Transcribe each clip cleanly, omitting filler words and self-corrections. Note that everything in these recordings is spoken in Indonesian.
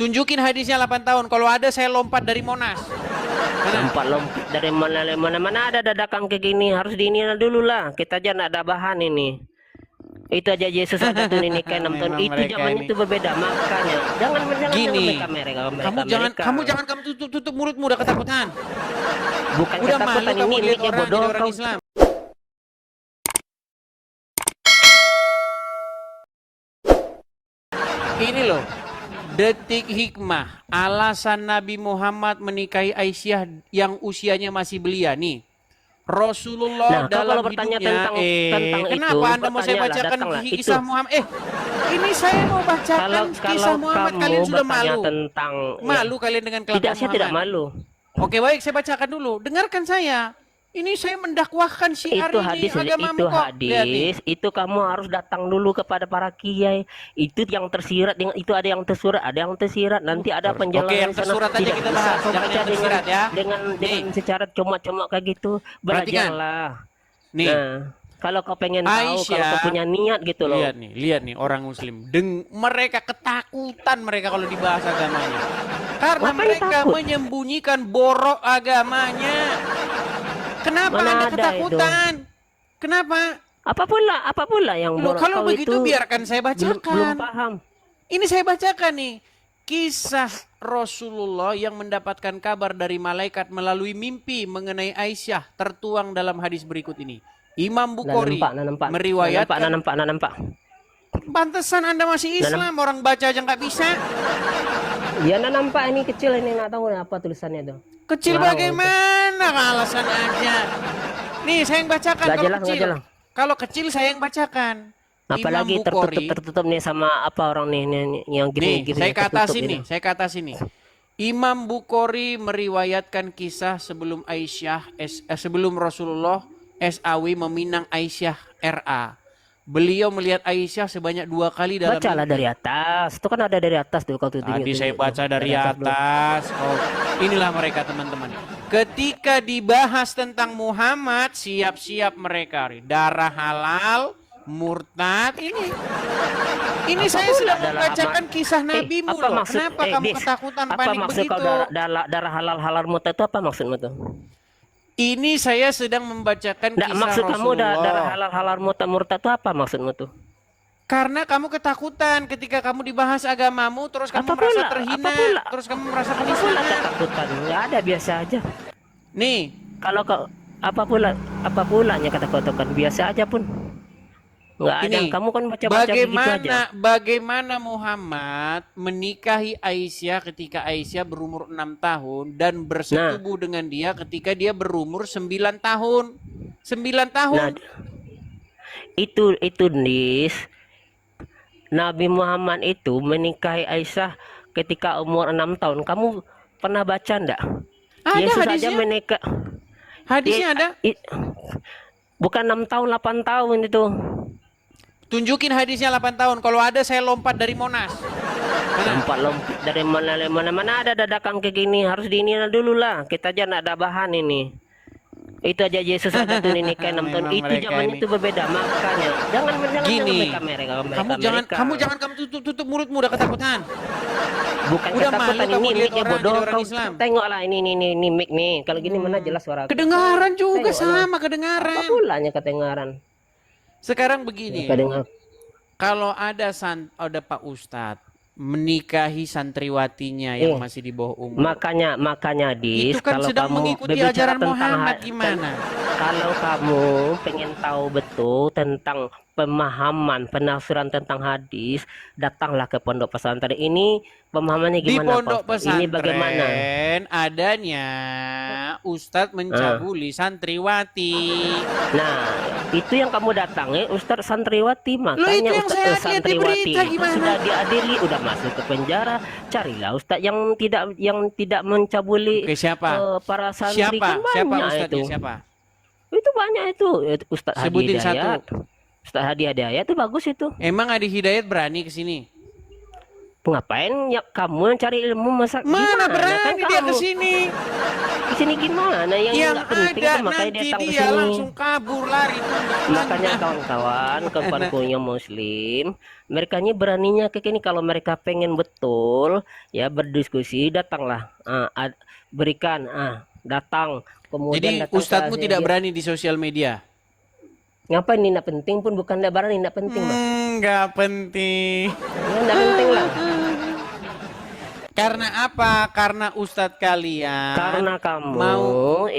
Tunjukin hadisnya 8 tahun. Kalau ada saya lompat dari Monas. Lompat dari mana ada dadakan kayak gini, harus diiniin dulu lah. Kita aja nggak ada bahan ini. Itu aja Yesus ada tuh ini kayak 6 tahun. Memang Itu mereka zamannya ini. itu berbeda, makanya jangan Gini, mereka kamu jangan tutup mulutmu, udah ketakutan. bukan Udah ketakutan, malu kamu ini lihat miknya orang bodoh jadi orang kau. Islam. Ini loh, detik hikmah. Alasan Nabi Muhammad menikahi Aisyah yang usianya masih belia nih. Rasulullah Nah, kau dalam kalau bertanya hidupnya, tentang itu, kenapa Anda mau saya bertanyalah, bacakan datanglah. kisah Itu Muhammad? Ini saya mau bacakan kalau kisah Muhammad, kamu kalian sudah bertanya malu. tentang Malu kalian dengan tidak, kelakuan saya tidak Muhammad. malu. Oke, baik, saya bacakan dulu. Dengarkan saya. Ini saya mendakwahkan syiar Itu ini hadis, agamamu kok. Lihat nih. itu kamu harus datang dulu kepada para kiai. Itu yang tersirat, itu ada yang tersurat, ada yang tersirat. Nanti ada penjelasan. Oke, yang tersurat aja Tidak kita bisa bahas. kau Jangan baca yang tersirat ya. dengan secara cuma-cuma kayak gitu. Perhatikan. Belajarlah. Nih, Nah, kalau kau pengen tahu, kalau kau punya niat gitu loh. lihat nih orang muslim. Mereka ketakutan mereka kalau dibahas agamanya. Karena Ngapain mereka takut? menyembunyikan borok agamanya. Kenapa Mana Anda ada ketakutan? Kenapa? Apa pula yang Loh, borok kalau kau begitu itu biarkan saya belum bacakan. paham. Ini saya bacakan nih. Kisah Rasulullah yang mendapatkan kabar dari malaikat melalui mimpi mengenai Aisyah tertuang dalam hadis berikut ini. Imam Bukhari meriwayatkan. Nampak. Pantesan Anda masih Islam, orang baca aja nggak bisa. Ya, nampak ini kecil, ini nggak tahu apa tulisannya tuh. Kecil Wow, bagaimana? Alasan aja. Nih saya yang bacakan Nggak kalau jelas, kecil. nggak jelas. Kalau kecil saya yang bacakan. Apalagi Imam Bukhari. tertutup nih sama apa orang nih yang gini. Nih, saya ke atas tertutup ini, saya ke atas ini. Imam Bukhari meriwayatkan kisah sebelum sebelum Rasulullah SAW meminang Aisyah RA. Beliau melihat Aisyah sebanyak 2 kali dalam Bacalah mimpi. dari atas. Itu kan ada dari atas tuh kalau tuh. Tadi saya baca dari atas. Oh, inilah mereka teman-teman. Ketika dibahas tentang Muhammad, siap-siap mereka. Darah halal, murtad. Ini saya sedang membacakan kisah nabimu loh. Kenapa kamu ketakutan, apa panik maksud begitu? kau darah halal murtad itu apa maksudmu tuh? Ini saya sedang membacakan Nggak, kisah maksud kamu Rasulullah. darah halal murtad itu apa maksudmu tuh? Karena kamu ketakutan ketika kamu dibahas agamamu, terus kamu Apa merasa pula? terhina, Apa pula? terus kamu merasa Apa pula penistaan. ketakutan? Nggak ada, biasa aja. Nih, Kalau kau apa pulanya ketakutan, biasa aja pun. Nggak ada. ini Kamu kan baca-baca begitu aja. bagaimana Muhammad menikahi Aisyah ketika Aisyah berumur 6 tahun dan bersetubuh dengan dia ketika dia berumur 9 tahun. 9 tahun. Nah, itu Nis. Nabi Muhammad itu menikahi Aisyah ketika umur 6 tahun. Kamu pernah baca enggak? Ada Yesus aja hadisnya. menikah. Hadisnya ada. Bukan 6 tahun, 8 tahun itu. Tunjukin hadisnya 8 tahun. Kalau ada saya lompat dari Monas. Lompat dari mana ada dadakan kayak gini, harus diiniin dulu lah. Kita aja nggak ada bahan ini. Itu aja Yesus ada tuh ini kayak 6 tahun. Memang Itu mereka zamannya ini. itu berbeda, makanya Gini, mereka. kamu jangan tutup mulutmu, udah ketakutan. Bukan Udah ketakutan, malu kamu ini lihat miknya orang bodoh. jadi orang Kau Islam. tengoklah ini mic nih. Kalau gini mana jelas suara. Kedengaran juga Tengoklah. sama Apa kedengaran. pulanya kedengaran? Sekarang begini. Kedengar. Kalau ada Pak Ustadz menikahi santriwatinya yang masih di bawah umur. Makanya Itu Dis, kan kalau sedang kamu mengikuti berbicara ajaran tentang Muhammad gimana? Kalau kamu pengen tahu betul tentang pemahaman penafsiran tentang hadis, datanglah ke pondok pesantren. Ini pemahamannya Di gimana, pondok Pak Ustaz? Ini bagaimana? pesantren adanya Ustadz mencabuli santriwati. Nah, itu yang kamu datangi Ustadz santriwati, Loh, itu makanya yang saya Ustadz lihat di santriwati berita itu gimana? sudah diadili, udah masuk ke penjara. Carilah Ustadz yang tidak mencabuli Oke, siapa? para santri. Siapa? Kan Siapa banyak Ustadznya? itu. Siapa? Itu banyak itu. Ustadz Hadi Sebutin Hidayat. satu. Ustadz Hadi Hidayat itu bagus itu. Emang Adi Hidayat berani ke sini? Ngapain ya kamu yang cari ilmu masa Mana gimana berani kan dia kamu ke sini? di sini gimana yang nggak penting ada tuh makanya nanti datang ke dia sini. langsung kabur lari. Makanya kawan-kawan, kawanku yang muslim, mereka ini beraninya ke sini kalau mereka pengen betul ya berdiskusi datanglah. Berikan datang kemudian Jadi datang ustadzmu ke tidak berani di sosial media? ngapain ini nggak penting pun bukan nggak berani nggak penting mas. Nggak penting. Ya nggak penting lah. Karena apa? Karena ustadz kalian Karena kamu mau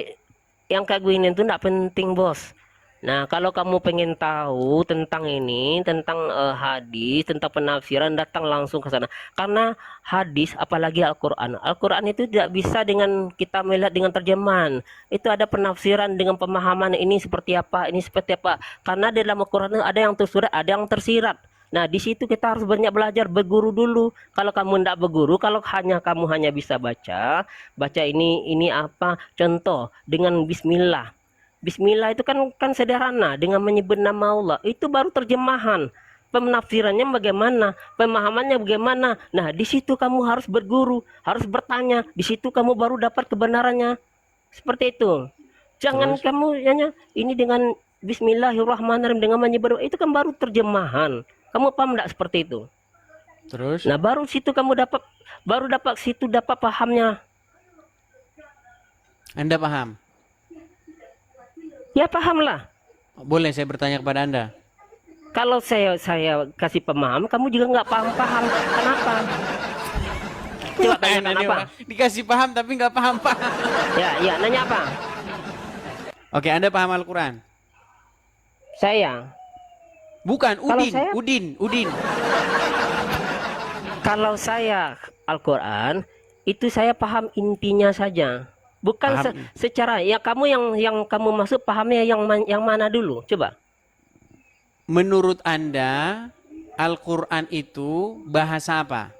yang kayak gini tuh nggak penting bos. Nah kalau kamu pengen tahu tentang ini, tentang hadis, tentang penafsiran, datang langsung ke sana. Karena hadis, apalagi Al-Quran, Al-Quran itu tidak bisa dengan kita melihat dengan terjemahan. Itu ada penafsiran dengan pemahaman ini seperti apa, ini seperti apa. Karena di dalam Al-Quran ada yang tersurat, ada yang tersirat. Nah, di situ kita harus banyak belajar, berguru dulu. Kalau kamu tidak berguru, kalau kamu hanya bisa baca ini apa? Contoh dengan Bismillah. Bismillah itu kan sederhana, dengan menyebut nama Allah. Itu baru terjemahan. Penafsirannya bagaimana? Pemahamannya bagaimana? Nah, di situ kamu harus berguru, harus bertanya. Di situ kamu baru dapat kebenarannya. Seperti itu. Jangan kamu hanya ini dengan Bismillahirrahmanirrahim dengan menyebut itu kan baru terjemahan. Kamu paham enggak seperti itu? terus Nah, baru situ dapat pahamnya. Anda paham? Ya pahamlah. Boleh saya bertanya kepada Anda? Kalau saya kasih paham, kamu juga nggak paham. Kenapa? Coba tanyakan apa? Dikasih paham tapi nggak paham-paham. Ya, nanya apa? Oke, Anda paham Al-Quran? Saya. Bukan, Kalau Udin, saya- Udin. Kalau saya Al-Quran, itu saya paham intinya saja. Bukan Paham. secara ya kamu yang kamu masuk pahamnya yang mana dulu? Coba. Menurut Anda, Al-Quran itu bahasa apa?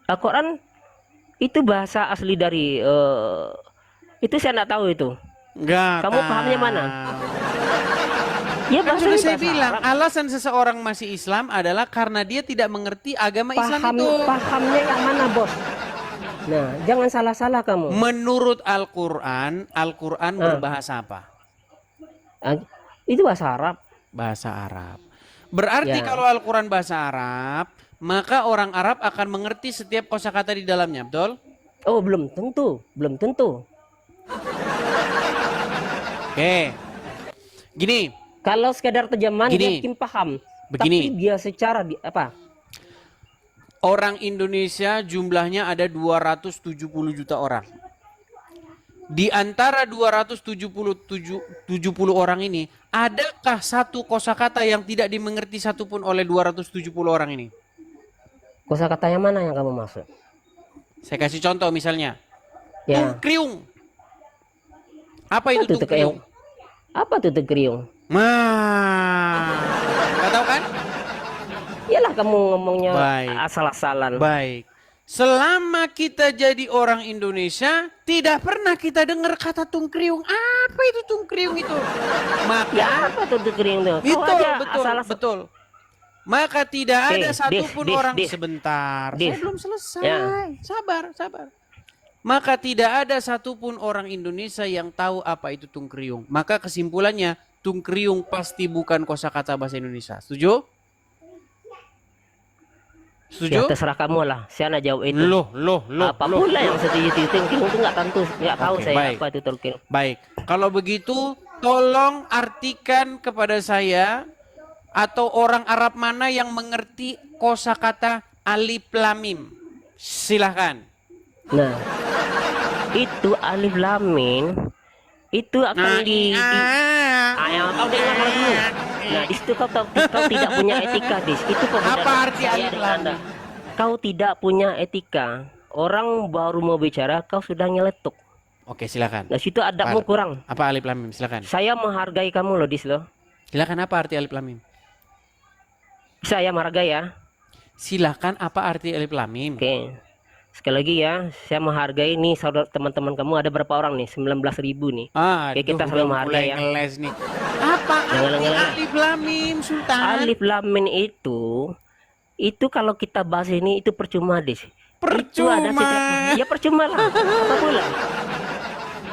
Al-Quran itu bahasa asli dari itu saya nggak tahu itu. Enggak. Kamu pahamnya mana? Ya Kan bahasa sudah ini saya bahasa bilang, Arab. alasan seseorang masih Islam adalah karena dia tidak mengerti agama Islam itu. Pahamnya yang mana bos? Nah, jangan salah-salah kamu. Menurut Al-Quran berbahasa apa? Itu bahasa Arab. Bahasa Arab. Berarti Ya. kalau Al-Quran bahasa Arab, maka orang Arab akan mengerti setiap kosakata di dalamnya, betul? Oh, belum tentu. Oke. Gini, Kalau sekedar terjemahan dia Gini. mungkin paham. Begini. Tapi dia secara apa? orang Indonesia jumlahnya ada 270 juta orang. Di antara 270 orang ini, adakah satu kosakata yang tidak dimengerti satupun oleh 270 orang ini? Kosakata yang mana yang kamu maksud? Saya kasih contoh misalnya. Ya. Tungkriung. Apa itu tuh tungkriung? Apa tuh kriung? Nggak tahu kan? Iyalah kamu ngomongnya Baik. asal-asalan. Baik. Selama kita jadi orang Indonesia, tidak pernah kita dengar kata tungkriung. Apa itu tungkriung itu? Maka Ya apa tuh kriung tuh? Kau betul, aja betul, asal-asal. betul. Maka tidak ada satupun orang Dis. sebentar. Dis. Saya belum selesai. Ya. Sabar. Maka tidak ada satupun orang Indonesia yang tahu apa itu tungkriung. Maka kesimpulannya, tungkriung pasti bukan kosakata bahasa Indonesia. Setuju? Ya Setuju? terserah kamu lah. Saya nak jawab itu. Loh. Apapun lah yang setuju kriung itu nggak tahu Oke, saya baik. apa itu kriung. Baik, kalau begitu tolong artikan kepada saya atau orang Arab mana yang mengerti kosakata alif lam mim. Silahkan. Nah, itu alif lam mim itu akan yang kau dengar dulu. Nah, di situ kau tidak punya etika, Dis. Itu perbedaan Apa arti saya alif dengan lam Anda. mim? Kau tidak punya etika. Orang baru mau bicara, kau sudah nyeletuk. Oke, silakan. Nah, situ adabmu kurang. Apa alif lam mim? Silakan. Saya menghargai kamu loh, Dis loh. Silakan apa arti alif lam mim? Saya menghargai ya. Silakan apa arti alif lam mim? Oke. Sekali lagi ya, saya menghargai nih saudara teman-teman kamu ada berapa orang nih? 19.000 nih. Oke, kita saling menghargai ya. ngeles nih. Apa arti Jangan. alif lam mim, Sultan? Alif lam mim itu Itu kalau kita bahas ini itu percuma, Dis. Itu ada Percuma. ya percuma lah. Apa pula?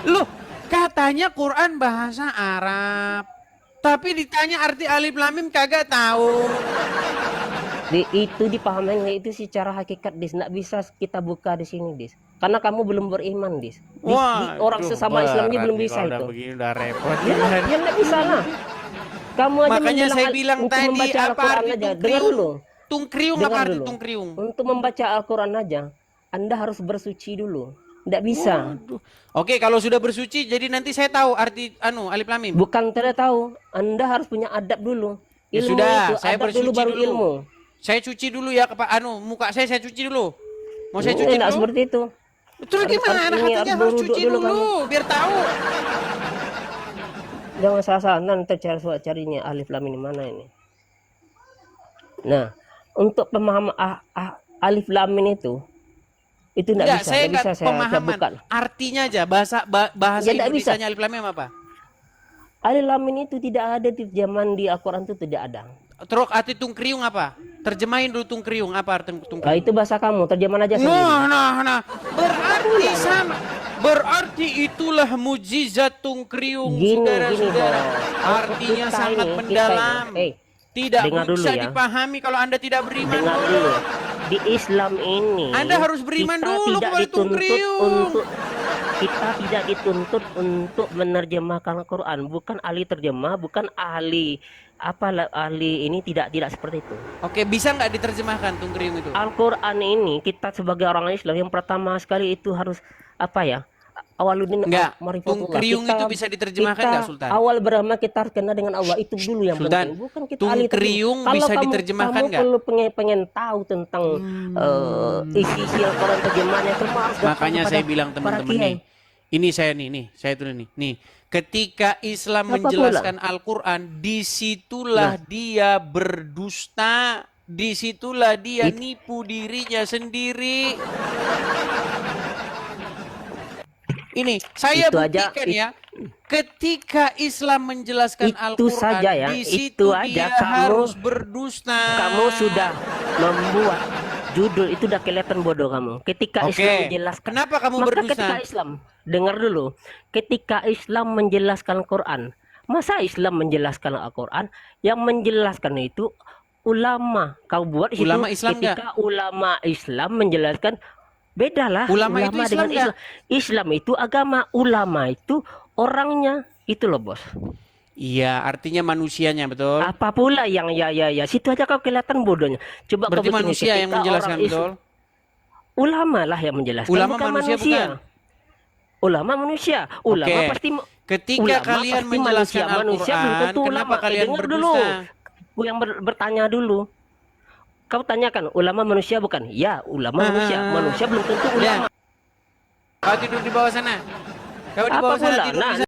Loh, katanya Quran bahasa Arab. Tapi ditanya arti alif lam mim kagak tahu. Itu dipahami itu secara hakikat, Dis. Nggak bisa kita buka di sini, Dis. Karena kamu belum beriman, Dis. Orang sesama Islamnya belum bisa itu. Udah begini udah repot. Ya nggak bisa lah. Kamu aja Makanya saya menjelang bilang untuk tadi membaca apa Al-Quran arti aja. Dengar tungkriung? dulu. Tungkriung Dengar apa arti dulu. tungkriung? Untuk membaca Al-Quran aja, Anda harus bersuci dulu. Nggak bisa. Waduh. Oke, kalau sudah bersuci jadi nanti saya tahu arti alif lam mim. Bukan tidak tahu. Anda harus punya adab dulu. Ya Ilmu sudah, itu, saya adab bersuci baru dulu. ilmu. Saya cuci dulu ya muka saya cuci dulu. Mau saya cuci Nggak dulu? seperti itu. Terus gimana? ini Katanya harus harus berwuduk cuci dulu dulu biar tahu. Jangan salah-salah. Nanti carinya alif lam ini mana ini. Nah, untuk pemahaman alif lam mim itu nggak bisa. Saya Nggak bisa saya pemahaman. buka. Artinya aja bahasa Ya, nggak bisa. Indonesianya alif lam mim apa? Alif lam mim itu tidak ada di zaman di Al-Quran itu tidak ada. Terus arti tungkriung apa? Terjemahin dulu tungkriung apa arti Nah, tungkriung? itu bahasa kamu, terjemahan aja sendiri. Nah. Berarti sama. Berarti itulah mujizat tungkriung, Gini, saudara-saudara. Bos. Artinya Kita sangat ini, mendalam. Tidak dengar dulu bisa ya. dipahami kalau Anda tidak beriman Dengar dulu. dulu. Di Islam ini Anda harus beriman kita dulu tidak kepada dituntut tungkriung. untuk kita tidak dituntut untuk menerjemahkan Al-Quran, bukan ahli terjemah, bukan ahli ahli ini tidak seperti itu. Oke, bisa nggak diterjemahkan tungkriung itu? Al-Quran ini kita sebagai orang Islam yang pertama sekali itu harus apa ya? Awaludin Enggak, marifatullah. tungkriung itu bisa diterjemahkan nggak, Sultan? Awal beramal kita harus kenal dengan Allah, itu dulu yang Sultan, penting. Bukan kita ahli tungkriung terjemah. bisa Kalau diterjemahkan kamu nggak? perlu pengen tahu tentang isi Al-Quran terjemahannya, kamu harus datang Makanya kepada saya bilang para teman-teman kiai. nih. Ini saya saya tulis nih. Ketika Islam Apa menjelaskan Al-Quran, disitulah dia berdusta, disitulah dia nipu dirinya sendiri. Ini saya Itu aja, buktikan ya. Ketika Islam menjelaskan Itu Al-Quran, saja ya, di situ itu aja dia kamu- harus berdusta. Kamu sudah membuat judul itu udah kelihatan bodoh kamu. Ketika Oke. Islam menjelaskan, Kenapa kamu maka berdusta? ketika Islam, dengar dulu, ketika Islam menjelaskan Quran, masa Islam menjelaskan Al-Quran, yang menjelaskan itu ulama. Kau buat di situ Ulama Islam ketika ulama Islam menjelaskan, bedalah Ulama itu Islam dengan nggak? Islam. Islam itu agama, ulama itu orangnya, itu loh bos. Iya, artinya manusianya, betul. Apa pula yang ya situ aja kau kelihatan bodohnya. Coba Berarti kau begini, manusia yang ketika menjelaskan, orang betul. Ulama lah yang menjelaskan, Ulama bukan manusia, manusia. bukan? Ulama manusia. Ulama Oke. pasti Ketika ulama kalian pasti menjelaskan manusia belum Al-Quran, tentu kenapa ulama. kalian Dengar berdusta? dulu. Aku yang bertanya dulu. Kau tanyakan, ulama manusia bukan? Ya, ulama manusia. Manusia belum tentu ulama. Kau tidur di bawah sana. Kau di Apa bawah sana pula? tidur di Nah, sana.